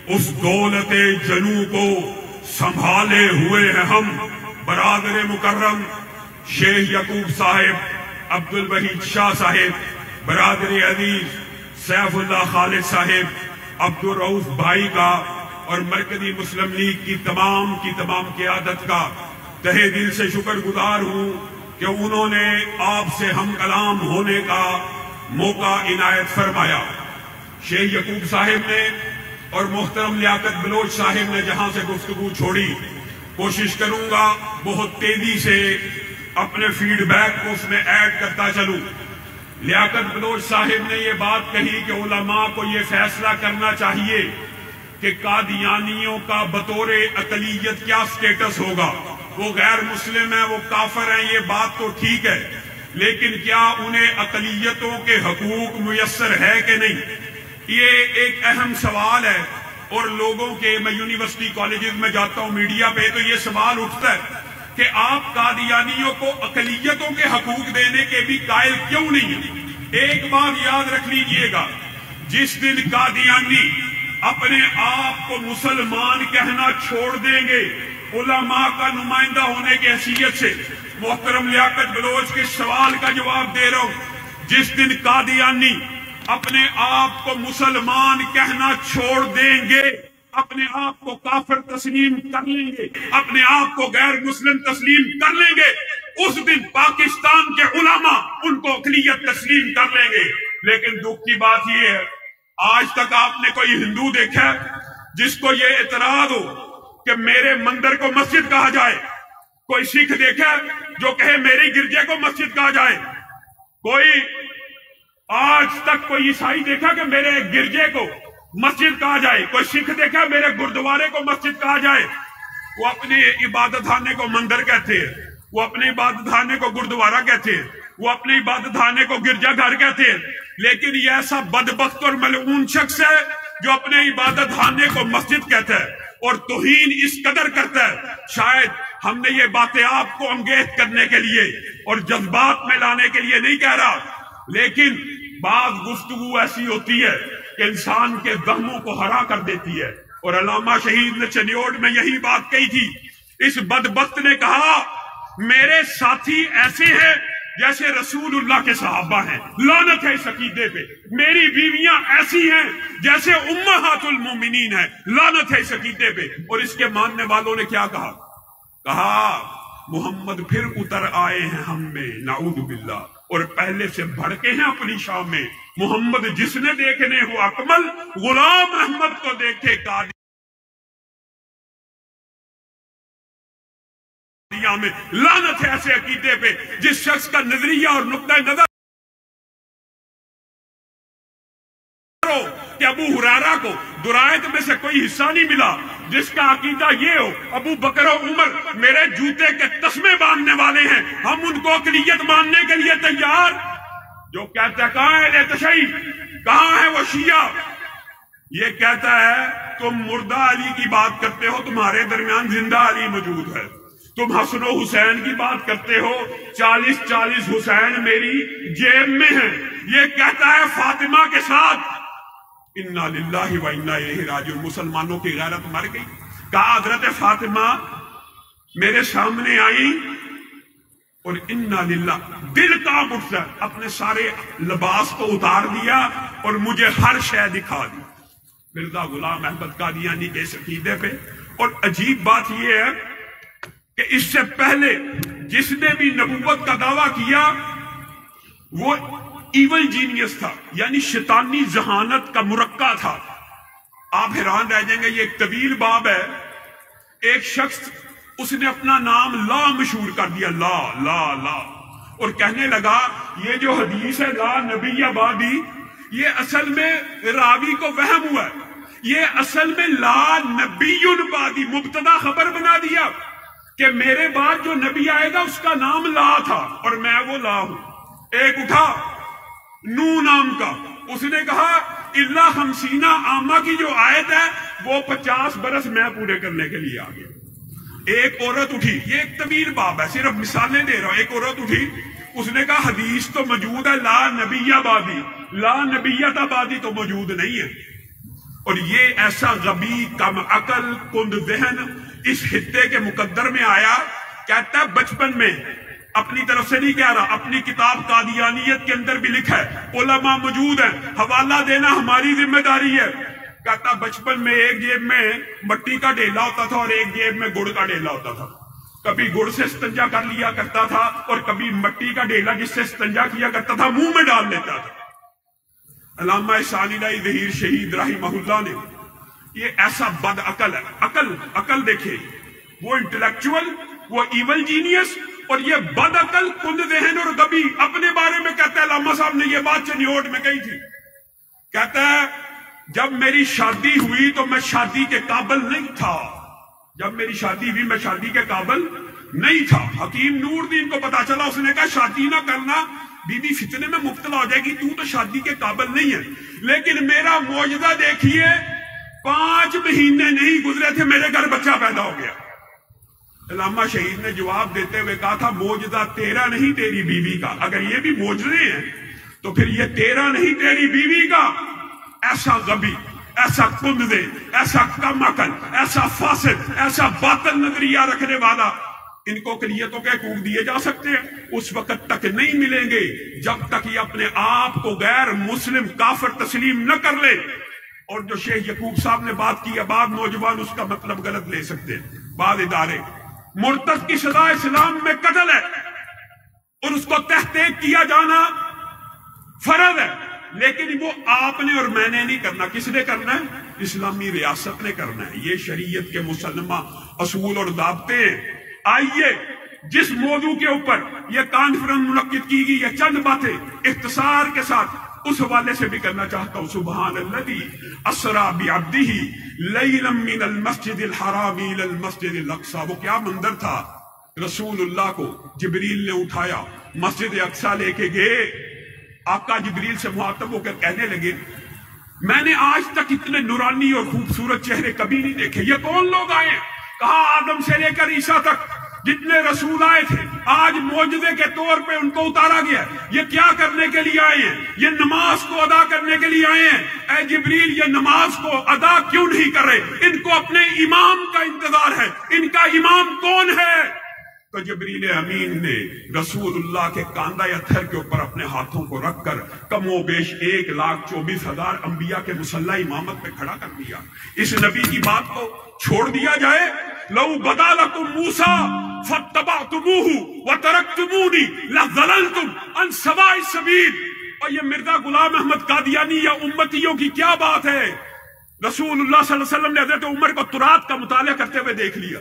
उस दौलत जनू को संभाले हुए हैं हम। बरादर मुकर्रम शेख यकूब साहिब, अब्दुल वहीद शाह साहिब, बरादर अजीज सैफुल्लाह खालिद साहिब, अब्दुल रऊफ भाई का और मरकजी मुस्लिम लीग की तमाम क़यादत का तहे दिल से शुक्रगुजार हूँ कि उन्होंने आपसे हम कलाम होने का मौका इनायत फरमाया। शेख यकूब साहिब ने और मोहतरम लियाकत बलोच साहिब ने जहां से गुफ्तगू छोड़ी, कोशिश करूंगा बहुत तेजी से अपने फीडबैक को उसमें ऐड करता चलूं। लियाकत बलोच साहिब ने ये बात कही कि उलमा को ये फैसला करना चाहिए कि कादियानियों का बतौरे अकलियत क्या स्टेटस होगा। वो गैर मुस्लिम है, वो काफिर हैं, ये बात तो ठीक है, लेकिन क्या उन्हें अकलियतों के हकूक मुयस्सर है कि नहीं, ये एक अहम सवाल है। और लोगों के, मैं यूनिवर्सिटी कॉलेजेस में जाता हूं, मीडिया पे, तो ये सवाल उठता है कि आप कादियानियों को अकलियतों के हकूक देने के भी कायल क्यों नहीं है। एक बात याद रख लीजिएगा, जिस दिन कादियानी अपने आप को मुसलमान कहना छोड़ देंगे, उलमा का नुमाइंदा होने की हैसियत से मोहतरम लियाकत बलोच के सवाल का जवाब दे रहा हूं, जिस दिन कादियानी अपने आप को मुसलमान कहना छोड़ देंगे, अपने आप को काफिर तस्लीम कर लेंगे, अपने आप को गैर मुस्लिम तस्लीम कर लेंगे, उस दिन पाकिस्तान के उलमा उनको अक़लियत तस्लीम कर लेंगे। लेकिन दुख की बात यह है, आज तक आपने कोई हिंदू देखा जिसको ये एतराज हो कि मेरे मंदिर को मस्जिद कहा जाए? कोई सिख देखा जो कहे मेरे गिरजे को मस्जिद कहा जाए? कोई आज तक कोई ईसाई देखा कि मेरे गिरजे को मस्जिद कहा जाए? कोई सिख देखा मेरे गुरुद्वारे को मस्जिद कहा जाए? वो अपने इबादत खाने को मंदिर कहते हैं, वो अपने इबादत खाने को गुरुद्वारा कहते हैं, वो अपने इबादत खाने को गिरजा घर कहते हैं। लेकिन ये ऐसा बदबख्त और मलऊन शख्स है जो अपने इबादत खाने को मस्जिद कहता है और तौहीन इस कदर करता है। शायद हमने ये बातें आपको अंगेज करने के लिए और जज्बात में लाने के लिए नहीं कह रहा, लेकिन बात गुफ्तगू ऐसी होती है कि इंसान के दहमों को हरा कर देती है। और अल्लामा शहीद ने चनियोड में यही बात कही थी। इस बदबख्त ने कहा, मेरे साथी ऐसे हैं जैसे रसूलुल्लाह के सहाबा हैं, लानत है इस अकीदे पे। मेरी बीवियां ऐसी हैं जैसे उम्महातुल मोमिनीन है, लानत है इस अकीदे पे। और इसके मानने वालों ने क्या कहा? कहा मोहम्मद फिर उतर आए हैं हम में, नाऊदु बिल्लाह, और पहले से भड़के हैं अपनी शाम में। मोहम्मद जिसने देखने हो अकमल, गुलाम अहमद को देखे कादिया में। लानत है ऐसे अकीदे पे जिस शख्स का नजरिया और नुक्ता नजर कि अबू हुरैरा को दुरायत में से कोई हिस्सा नहीं मिला, जिसका अकीदा ये हो अबू बकर और उमर मेरे जूते के तस्मे बांधने वाले हैं, हम उनको अक़लियत मानने के लिए तैयार। जो कहता है कहां है तशय्युई, कहां है वो शिया? ये कहता है तुम मुर्दा अली की बात करते हो, तुम्हारे दरमियान जिंदा अली मौजूद है। तुम हसन हुसैन की बात करते हो, 40-40 हुसैन मेरी जेब में है। ये कहता है फातिमा के साथ इन्ना लिल्लाहि व इन्ना इलैहि राजिऊन, मुसलमानों की गैरत मर गई। कहा हजरत फातिमा मेरे सामने आई और इन्ना लिल्लाह, दिल कांप उठता, अपने सारे लिबास को उतार दिया और मुझे हर शय दिखा दी। मिर्जा गुलाम अहमद कादियानी के अकीदे पे। और अजीब बात यह है कि इससे पहले जिसने भी नबूवत का दावा किया वो इवल जीनियस था, यानी शैतानी जहानत का मुरक्का था। आप हैरान रह जाएंगे, ये एक तवील बाब है। एक शख्स उसने अपना नाम ला मशहूर कर दिया, ला ला ला, और कहने लगा ये जो हदीस है ला नबीयाबादी, ये असल में रावी को वहम हुआ है, ये असल में ला नबीयुनबादी मुब्तदा खबर बना दिया कि मेरे बाद जो नबी आएगा उसका नाम ला था और मैं वो ला हूं। एक उठा नू नाम का, उसने कहा इल्ला हमसीना आमा की जो आयत है वो 50 बरस मैं पूरे करने के लिए आ गया। एक औरत उठी, ये एक तवील बाब है, सिर्फ मिसालें दे रहा हूं। एक औरत उठी, उसने कहा हदीस तो मौजूद है ला नबीयाबादी, ला नबीयताबादी तो मौजूद नहीं है। اور یہ ایسا غبی کم عقل کند ذہن اس خطے کے مقدر میں آیا، کہتا ہے بچپن میں، اپنی طرف سے نہیں کہہ رہا، اپنی کتاب قادیانیت کے اندر بھی لکھا ہے، علماء موجود ہیں، حوالہ دینا ہماری ذمہ داری ہے، کہتا بچپن میں ایک جیب میں مٹی کا ڈھیلا ہوتا تھا اور ایک جیب میں گڑ کا ڈھیلا ہوتا تھا، کبھی گڑ سے استنجا کر لیا کرتا تھا اور کبھی مٹی کا ڈھیلا جس سے استنجا کیا کرتا تھا منہ میں ڈال لیتا تھا۔ علامہ ثانی ظہیر شہید رحمہ اللہ نے یہ ایسا بد عقل ہے، عقل دیکھیں، وہ انٹلیکچول، وہ ایول جینیس، اور یہ بد عقل کند ذہن اور غبی اپنے بارے میں کہتا ہے۔ علامہ صاحب نے یہ بات چنیوٹ میں کہی تھی، کہتا ہے جب میری شادی ہوئی تو میں شادی کے قابل نہیں تھا، جب میری شادی ہوئی میں شادی کے قابل نہیں تھا۔ حکیم نور دین کو پتا چلا، اس نے کہا شادی نہ کرنا، بی بی فتنے میں مبتلا ہو جائے گی، تو شادی کے قابل نہیں ہے، لیکن میرا معجزہ دیکھیے، 5 مہینے نہیں گزرے تھے میرے گھر بچہ پیدا ہو گیا۔ علامہ شہید نے جواب دیتے ہوئے کہا تھا معجزہ تیرا نہیں تیری بیوی کا، اگر یہ بھی معجزے ہیں تو پھر یہ تیرا نہیں تیری بیوی کا۔ ایسا غبی، ایسا کندے، ایسا کم عقل، ایسا فاسد، ایسا باطل نظریہ رکھنے والا، ان کو اقلیتوں کے حقوق دیے جا سکتے ہیں؟ اس وقت تک نہیں ملیں گے جب تک یہ اپنے آپ کو غیر مسلم کافر تسلیم نہ کر لے۔ اور جو شیخ یعقوب صاحب نے بات کی ہے، بعض نوجوان اس کا مطلب غلط لے سکتے ہیں، بعض ادارے، مرتد کی سزا اسلام میں قتل ہے اور اس کو تحقیق کیا جانا فرض ہے، لیکن وہ آپ نے اور میں نے نہیں کرنا۔ کس نے کرنا ہے؟ اسلامی ریاست نے کرنا ہے۔ یہ شریعت کے مسلمہ اصول اور ضابطے ہیں۔ آئیے جس موضوع کے اوپر یہ کانفرنس منعقد کی گئی، یہ چند باتیں اختصار کے ساتھ اس حوالے سے بھی کرنا چاہتا ہوں۔ سبحان الذی اسری بعبدہ لیلا من المسجد الحرام الی المسجد الاقصی، وہ کیا منظر تھا! رسول اللہ کو جبریل نے اٹھایا، مسجد اقصی لے کے گئے، آقا جبریل سے مخاطب ہو کر کہنے لگے میں نے آج تک اتنے نورانی اور خوبصورت چہرے کبھی نہیں دیکھے، یہ کون لوگ آئے ہیں؟ کہا آدم سے لے کر عیسیٰ تک جتنے رسول آئے تھے، آج معجزے کے طور پہ ان کو اتارا گیا۔ یہ کیا کرنے کے لیے آئے ہیں؟ یہ نماز کو ادا کرنے کے لیے آئے ہیں۔ اے جبریل، یہ نماز کو ادا کیوں نہیں کر رہے؟ ان کو اپنے امام کا انتظار ہے۔ ان کا امام کون ہے؟ تو جبریل امین نے رسول اللہ کے کاندھا یا تھر کے اوپر اپنے ہاتھوں کو رکھ کر کم و بیش 1,24,000 انبیاء کے مسلح امامت پہ کھڑا کر دیا۔ اس نبی کی بات کو چھوڑ دیا جائے؟ لو بدا لکم موسیٰ فاتبعتموہ وترکتمونی لظللتم عن سواء السبیل۔ اور یہ مرزا غلام احمد قادیانی یا امتیوں کی کیا بات ہے؟ رسول اللہ صلی اللہ علیہ وسلم نے حضرت عمر کو تورات کا مطالعہ کرتے ہوئے دیکھ لیا،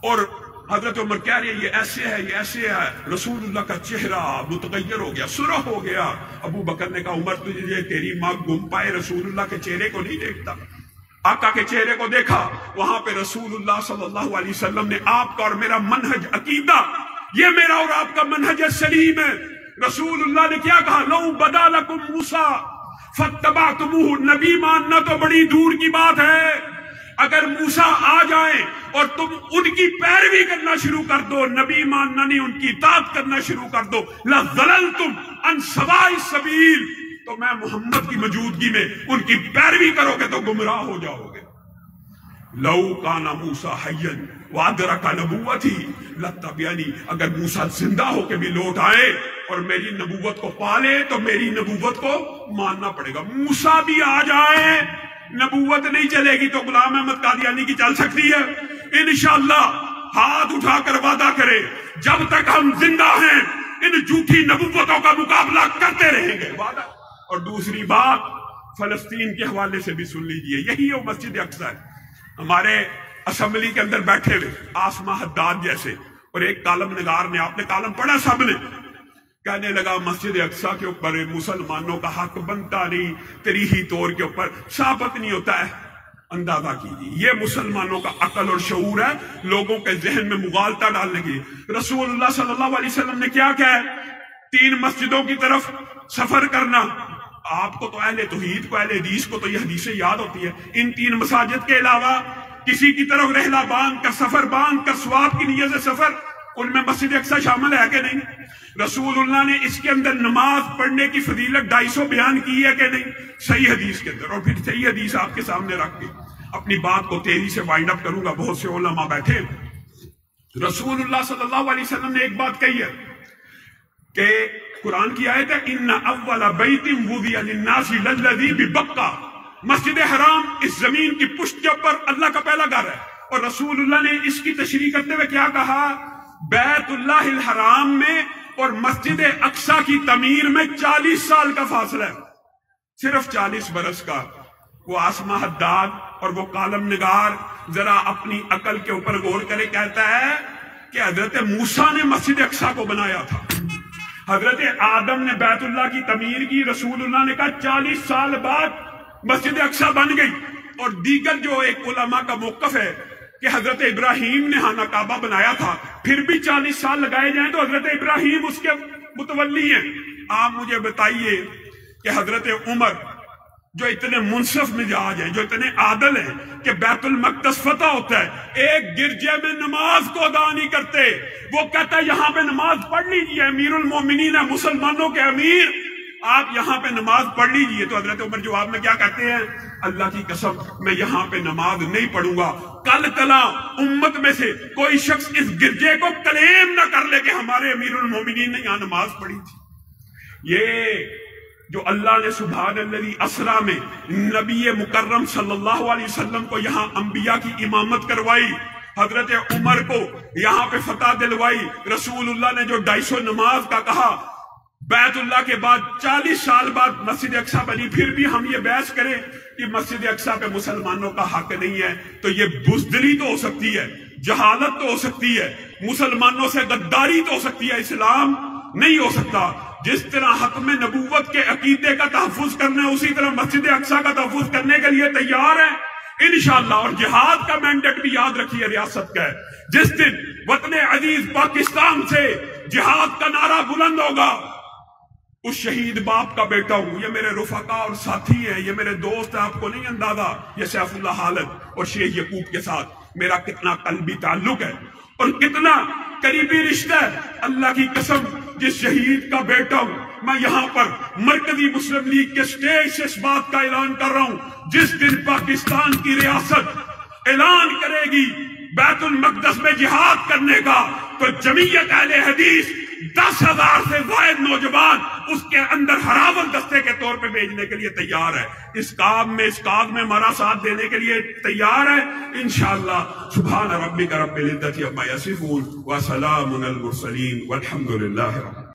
اور حضرت عمر کہہ رہے ہیں یہ ایسے ہے، یہ ایسے ہے۔ رسول اللہ کا چہرہ متغیر ہو گیا، سرخ ہو گیا۔ ابو بکر نے کہا عمر تجھے تیری ماں گم پائے، رسول اللہ کے چہرے کو نہیں دیکھتا۔ آقا کے چہرے کو دیکھا، وہاں پہ رسول اللہ صلی اللہ علیہ وسلم نے آپ کا اور میرا منہج عقیدہ، یہ میرا اور آپ کا منہج سلیم ہے۔ رسول اللہ نے کیا کہا؟ لو بدا لکم موسیٰ فاتبعتموہ۔ نبی ماننا تو بڑی دور کی بات ہے، اگر موسیٰ آ جائیں اور تم ان کی پیروی کرنا شروع کر دو، نبی ماننا نہیں، ان کی اطاعت کرنا شروع کر دو، لَظَلَلْتُمْ عَنْ سَوَاءِ السَّبِيلِ، تو میں محمد کی موجودگی میں ان کی پیروی کرو گے تو گمراہ ہو جاؤ گے۔ لَوْ كَانَ مُوسَىٰ حَيًّا وَأَدْرَكَ نَبُوَّتِي لَاتَّبَعَنِي، اگر موسیٰ زندہ ہو کے بھی لوٹ آئے اور میری نبوت کو پالے تو میری نبوت کو ماننا پڑے گا۔ موسیٰ بھی آ جائے، نبوت نہیں چلے گی تو غلام احمد قادیانی کی چل سکتی ہے؟ انشاءاللہ ہاتھ اٹھا کر وعدہ کرے جب تک ہم زندہ ہیں ان جھوٹی نبوتوں کا مقابلہ کرتے رہیں گے، وعدہ۔ اور دوسری بات فلسطین کے حوالے سے بھی سن لیجئے، یہی ہے مسجد اقصی ہے۔ ہمارے اسمبلی کے اندر بیٹھے ہوئے آسما حداد جیسے اور ایک کالم نگار نے، آپ نے کالم پڑھا سب نے، کہنے لگا مسجد اقصی کے اوپر مسلمانوں کا حق بنتا نہیں، تریہی طور کے اوپر ثابت نہیں ہوتا ہے۔ اندازہ کیجیے، یہ مسلمانوں کا عقل اور شعور ہے لوگوں کے ذہن میں مغالطہ ڈالنے کی۔ رسول اللہ صلی اللہ علیہ وسلم نے کیا کہا ہے؟ 3 مسجدوں کی طرف سفر کرنا۔ آپ کو تو اہل توحید کو، اہل حدیث کو تو یہ حدیثیں یاد ہوتی ہے۔ ان 3 مساجد کے علاوہ کسی کی طرف رحلہ باندھ کر، سفر باندھ کر ثواب کی نیت سے سفر، ان میں مسجد اقصی شامل ہے کہ نہیں؟ रसूलुल्लाह ने इसके अंदर नमाज पढ़ने की फजीलत 250 बयान की है कि नहीं? सही हदीस के अंदर। और फिर सही हदीस आपके सामने रख के अपनी बात को तेजी से वाइंड अप करूंगा, बहुत से उलमा बैठे। रसूलुल्लाह सल्लल्लाहु अलैहि वसल्लम ने एक बात कही है कि कुरान की आयत है, इन्ना अव्वला बैतिन वुदिया लिन्नासी लल्लज़ी बिबक्का, मस्जिद हराम इस जमीन की पुष्ट के ऊपर अल्लाह का पहला घर है। और रसूलुल्लाह ने इसकी तशरीह करते हुए क्या कहा? बैतुल्लाहिल हराम में और मस्जिद अक्सा की तमीर में 40 साल का फासला है, सिर्फ 40 बरस का। वो आसमा हद्दाद और वो कालम निगार जरा अपनी अकल के ऊपर गौर करे, कहता है कि हजरत मूसा ने मस्जिद अक्सा को बनाया था, हजरत आदम ने बैतुल्लाह की तमीर की, रसूलुल्लाह ने कहा 40 साल बाद मस्जिद अक्सा बन गई। और दीगर जो एक उलमा का मौकफ है कि हजरत इब्राहिम ने खाना काबा बनाया था, फिर भी 40 साल लगाए जाएं तो हजरत इब्राहिम उसके मुतवल्ली हैं। आप मुझे बताइए कि हजरत उमर जो इतने मुनसफ मिजाज हैं, जो इतने आदल हैं कि बैतुल मक़दस फतह होता है, एक गिरजे में नमाज को अदा नहीं करते। वो कहता है यहां पे नमाज पढ़ लीजिए, अमीरुल मोमिनीन है, मुसलमानों के अमीर, आप यहां पे नमाज पढ़ लीजिए। तो हजरत उमर जवाब में क्या कहते हैं? अल्लाह की कसम मैं यहां पे नमाज नहीं पढ़ूंगा। कल कला उम्मत में से कोई शख्स इस गिरजे को क्लेम ना कर ले कि हमारे अमीरुल मोमिनीन ने यहां नमाज पढ़ी थी। ये जो अल्लाह ने सुब्हानल्लज़ी असरा में नबी मुकर्रम सल्लल्लाहु अलैहि वसल्लम को यहां अंबिया की इमामत करवाई, हजरत उमर को यहां पे फतह दिलवाई, रसूलुल्लाह ने जो 250 नमाज का कहा, बैतुल्लाह के बाद 40 साल बाद मस्जिद अक्सा बनी, फिर भी हम ये बहस करें कि मस्जिद अक्सा पे मुसलमानों का हक नहीं है, तो ये बुज़दिली तो हो सकती है, जहालत तो हो सकती है, मुसलमानों से गद्दारी तो हो सकती है, इस्लाम नहीं हो सकता। जिस तरह हक में नबूवत के अकीदे का तहफ़्फ़ुज़ करना है, उसी तरह मस्जिद अक्सा का तहफ़्फ़ुज़ करने के लिए तैयार है इंशाअल्लाह। और जिहाद का मैंडेट भी याद रखिए रियासत का है। जिस दिन वतन अजीज पाकिस्तान से जिहाद का नारा बुलंद होगा, उस शहीद बाप का बेटा हूं, ये मेरे रुफका और साथी हैं, ये मेरे दोस्त हैं, आपको नहीं अंदाजा ये सैफुल्लाह हालत और शेख यकूब के साथ मेरा कितना कल्बी ताल्लुक है और कितना करीबी रिश्ता है। अल्लाह की कसम जिस शहीद का बेटा हूं, मैं यहां पर मरकजी मुस्लिम लीग के स्टेज से इस बात का ऐलान कर रहा हूं, जिस दिन पाकिस्तान की रियासत ऐलान करेगी बैतुल मक़दस में जिहाद करने का, तो जमीयत अहले हदीस 10,000 से ज़ायद नौजवान उसके अंदर हरावल दस्ते के तौर पे भेजने के लिए तैयार है। इस काम में हमारा साथ देने के लिए तैयार है इंशाअल्लाह। सुभान रब्बिका रब्बिल इज्जति अम्मा यसिफून व सलामुन अल मुरसलीन वल्हम्दुलिल्लाहि रब्बिल